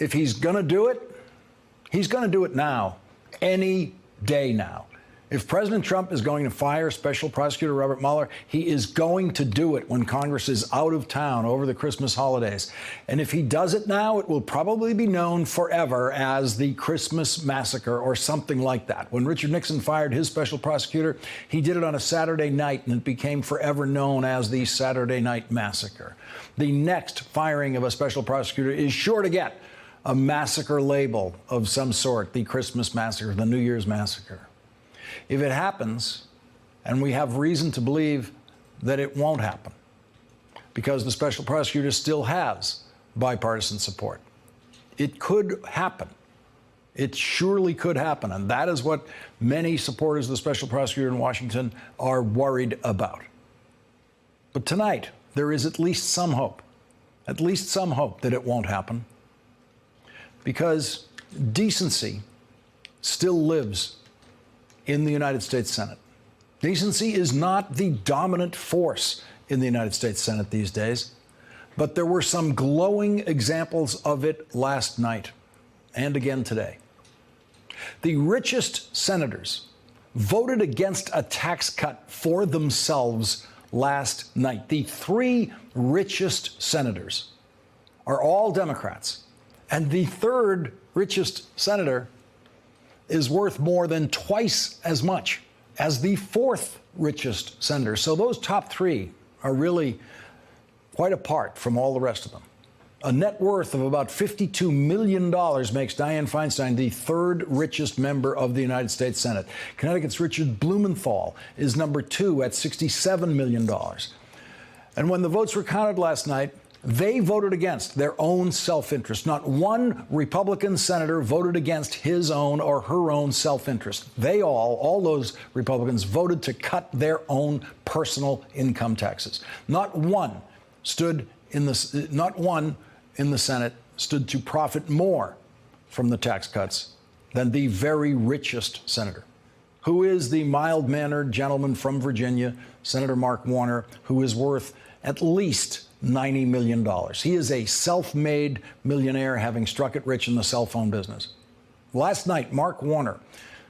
if he's going to do it, he's going to do it now, any day now. If President Trump is going to fire Special Prosecutor Robert Mueller, he is going to do it when Congress is out of town over the Christmas holidays. And if he does it now, it will probably be known forever as the Christmas Massacre or something like that. When Richard Nixon fired his special prosecutor, he did it on a Saturday night, and it became forever known as the Saturday Night Massacre. The next firing of a special prosecutor is sure to get a massacre label of some sort, the Christmas Massacre, the New Year's Massacre. If it happens, and we have reason to believe that it won't happen, because the special prosecutor still has bipartisan support, it could happen. It surely could happen, and that is what many supporters of the special prosecutor in Washington are worried about. But tonight, there is at least some hope that it won't happen, because decency still lives in the United States Senate. Decency is not the dominant force in the United States Senate these days, but there were some glowing examples of it last night and again today. The richest senators voted against a tax cut for themselves last night. The three richest senators are all Democrats, and the third richest senator is worth more than twice as much as the fourth richest senator. So those top three are really quite apart from all the rest of them. A net worth of about $52 million makes Dianne Feinstein the third richest member of the United States Senate. Connecticut's Richard Blumenthal is number two at $67 million. And when the votes were counted last night, they voted against their own self-interest. Not one Republican senator voted against his own or her own self-interest. They all those Republicans voted to cut their own personal income taxes. Not one in the Senate stood to profit more from the tax cuts than the very richest senator, who is the mild-mannered gentleman from Virginia, Senator Mark Warner, who is worth at least $90 million. He is a self-made millionaire, having struck it rich in the cell phone business. Last night, Mark Warner,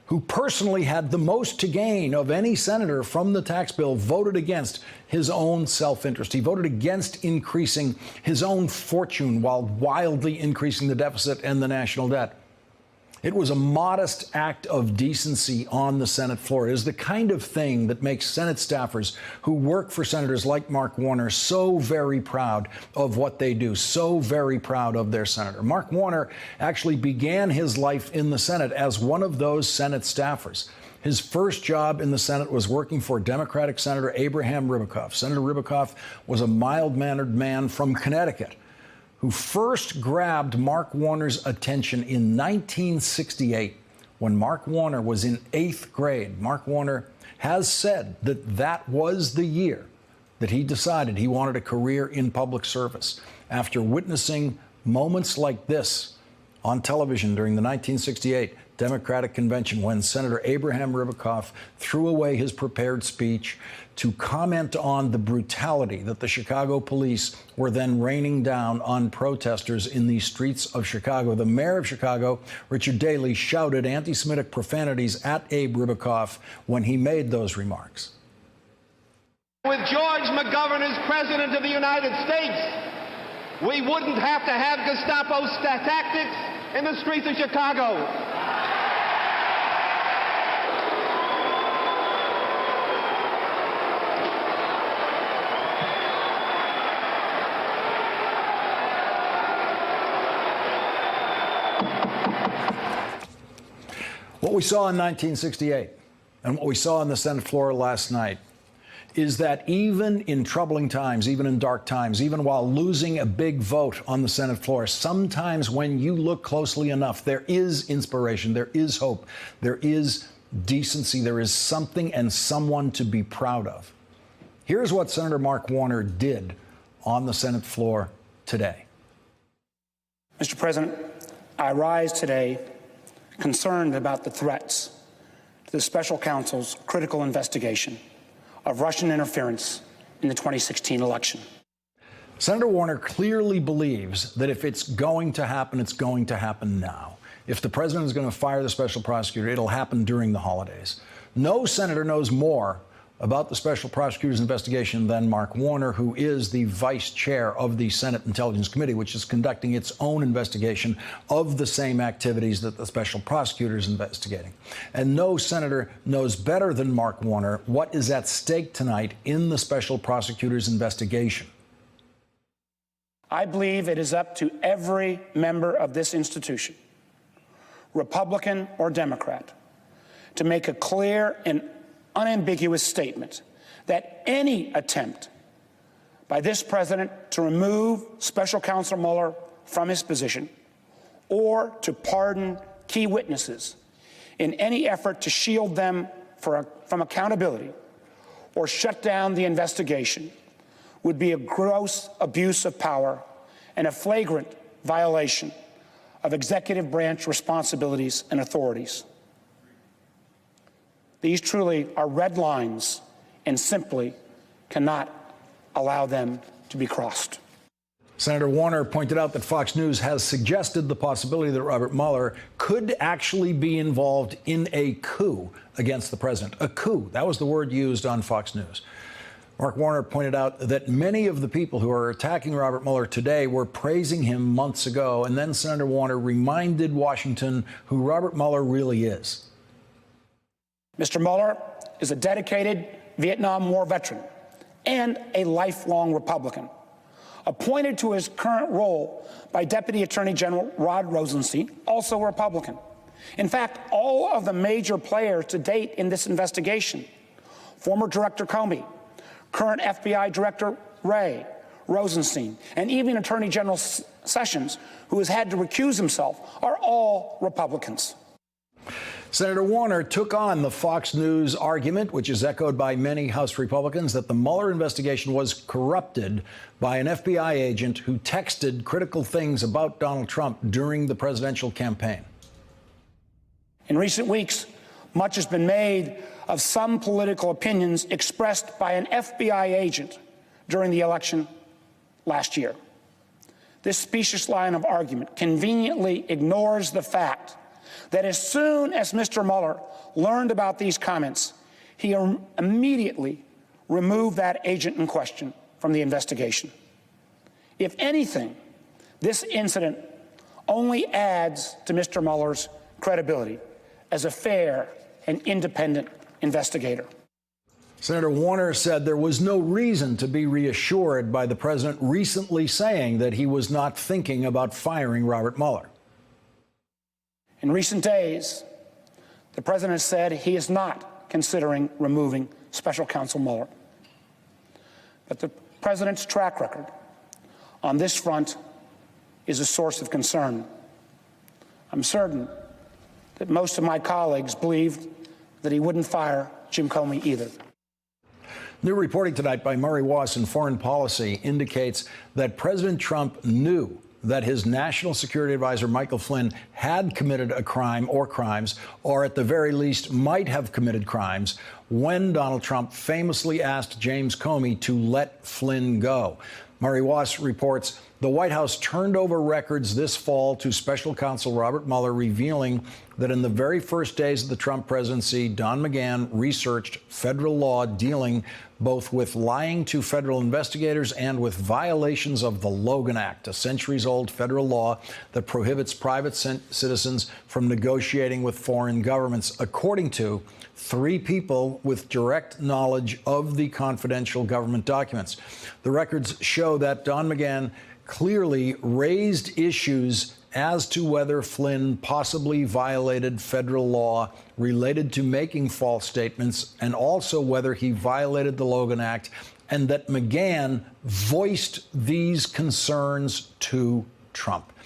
who personally had the most to gain of any senator from the tax bill, voted against his own self-interest. He voted against increasing his own fortune while wildly increasing the deficit and the national debt. It was a modest act of decency on the Senate floor. It is the kind of thing that makes Senate staffers who work for senators like Mark Warner so very proud of what they do, so very proud of their senator. Mark Warner actually began his life in the Senate as one of those Senate staffers. His first job in the Senate was working for Democratic Senator Abraham Ribicoff. Senator Ribicoff was a mild-mannered man from Connecticut who first grabbed Mark Warner's attention in 1968 when Mark Warner was in 8th grade. Mark Warner has said that that was the year that he decided he wanted a career in public service, after witnessing moments like this on television during the 1968 Democratic Convention, when Senator Abraham Ribicoff threw away his prepared speech to comment on the brutality that the Chicago police were then raining down on protesters in the streets of Chicago. The mayor of Chicago, Richard Daley, shouted anti-Semitic profanities at Abe Ribicoff when he made those remarks. With George McGovern as President of the United States, we wouldn't have to have Gestapo tactics in the streets of Chicago. What we saw in 1968 and what we saw on the Senate floor last night is that even in troubling times, even in dark times, even while losing a big vote on the Senate floor, sometimes when you look closely enough, there is inspiration, there is hope, there is decency, there is something and someone to be proud of. Here's what Senator Mark Warner did on the Senate floor today. Mr. President, I rise today concerned about the threats to the special counsel's critical investigation of Russian interference in the 2016 election. Senator Warner clearly believes that if it's going to happen, it's going to happen now. If the president is going to fire the special prosecutor, it'll happen during the holidays. No senator knows more about the special prosecutor's investigation than Mark Warner, who is the vice chair of the Senate Intelligence Committee, which is conducting its own investigation of the same activities that the special prosecutor is investigating. And no senator knows better than Mark Warner what is at stake tonight in the special prosecutor's investigation. I believe it is up to every member of this institution, Republican or Democrat, to make a clear and unambiguous statement that any attempt by this president to remove Special Counsel Mueller from his position or to pardon key witnesses in any effort to shield them from accountability or shut down the investigation would be a gross abuse of power and a flagrant violation of executive branch responsibilities and authorities. These truly are red lines and simply cannot allow them to be crossed. Senator Warner pointed out that Fox News has suggested the possibility that Robert Mueller could actually be involved in a coup against the president. A coup. That was the word used on Fox News. Mark Warner pointed out that many of the people who are attacking Robert Mueller today were praising him months ago, and then Senator Warner reminded Washington who Robert Mueller really is. Mr. Mueller is a dedicated Vietnam War veteran and a lifelong Republican, appointed to his current role by Deputy Attorney General Rod Rosenstein, also a Republican. In fact, all of the major players to date in this investigation, former Director Comey, current FBI Director Wray, Rosenstein, and even Attorney General Sessions, who has had to recuse himself, are all Republicans. Senator Warner took on the Fox News argument, which is echoed by many House Republicans, that the Mueller investigation was corrupted by an FBI agent who texted critical things about Donald Trump during the presidential campaign. In recent weeks, much has been made of some political opinions expressed by an FBI agent during the election last year. This specious line of argument conveniently ignores the fact that as soon as Mr. Mueller learned about these comments, he immediately removed that agent in question from the investigation. If anything, this incident only adds to Mr. Mueller's credibility as a fair and independent investigator. Senator Warner said there was no reason to be reassured by the president recently saying that he was not thinking about firing Robert Mueller. In recent days, the president said he is not considering removing Special Counsel Mueller. But the president's track record on this front is a source of concern. I'm certain that most of my colleagues believed that he wouldn't fire Jim Comey either. New reporting tonight by Murray Wass in Foreign Policy indicates that President Trump knew that his national security advisor, Michael Flynn, had committed a crime or crimes, or at the very least might have committed crimes, when Donald Trump famously asked James Comey to let Flynn go. Murray Wass reports the White House turned over records this fall to special counsel Robert Mueller, revealing that in the very first days of the Trump presidency, Don McGahn researched federal law dealing both with lying to federal investigators and with violations of the Logan Act, a centuries-old federal law that prohibits private citizens from negotiating with foreign governments, according to 3 people with direct knowledge of the confidential government documents. The records show that Don McGahn clearly raised issues as to whether Flynn possibly violated federal law related to making false statements, and also whether he violated the Logan Act, and that McGahn voiced these concerns to Trump.